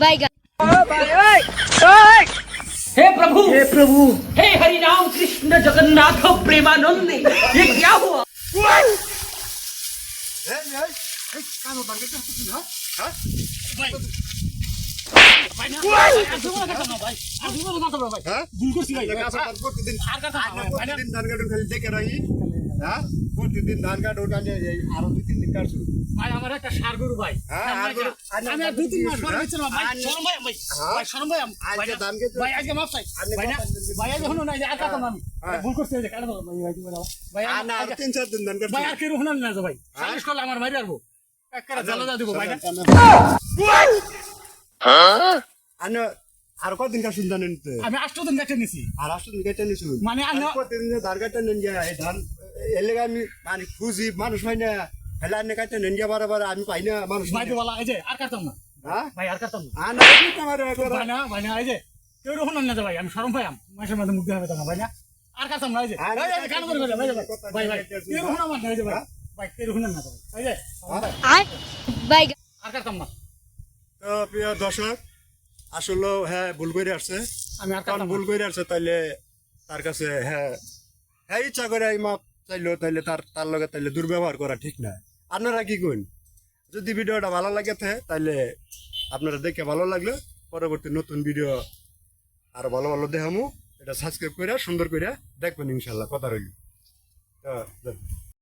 बैगन। हे प्रभु हे हरि राम कृष्ण जगन्नाथ प्रेमानंद ये क्या हुआ? প্রতিদিন ধান কাটো আরো 2-3 দিন কাটছো ভাই আমার একটা সার গরু ভাই আমি আর 2-3 মাস পরে বেচলাম ভাই শরম ভাই ভাই শরম ভাই আজকে ধান কেটে ভাই আজকে মাফ চাই ভাই না ভাই আজ হলো না যে আর কাটতাম আমি ভুল করতে যে কাটবো ভাই তুমি বলো ভাই না আর 3-4 দিন ধান কাটছো ভাই আর কেউ হলো না ভাই সালিশ করলে আমার মারি আরবো একবারে জ্বালা দিব ভাই না আনো আর কতদিন কাটছো ধান নিতে আমি 8 দিন কেটে নিছি আর 8 দিন কেটে নিছো মানে আমি প্রতিদিন ধান কাটতে নেন গিয়া এই ধান এলাকা আমি মানে খুঁজি মানুষ হয় না হেলা নে কাটতে নেন গিয়া বারবার আমি পাই না মানুষ ভাই তো বলা এই যে আর কাটতাম না হ্যাঁ ভাই আর কাটতাম না আনা তোমার ভাই না এই যে কেউ হলো না ভাই আমি শরম পাই মাসের মধ্যে মুখ দেখাবে না ভাই না আর কাটতাম না এই যে কান করে ভাই ভাই ভাই কেউ হলো না এই যে ভাই ভাই কেউ হলো না এই যে बैगन। আর কাটতাম না তো প্রিয় দর্শক আসলে হ্যাঁ ভুল করে আসছে আমি আর কারণ কাটতাম ভুল করে আসছে তাইলে তার কাছে হ্যাঁ হ্যাঁ ইচ্ছা করে এই মাপ চাইলো তাইলে তার লগে তাইলে দুর্ব্যবহার করা ঠিক না আপনারা কি কইন যদি ভিডিওটা ভালো লাগে তাইলে আপনারা দেখে ভালো লাগলে পরবর্তী নতুন ভিডিও আরো ভালো ভালো দেখামু এটা সাবস্ক্রাইব করে সুন্দর করে দেখবেন ইনশাল্লাহ কথা রইল তো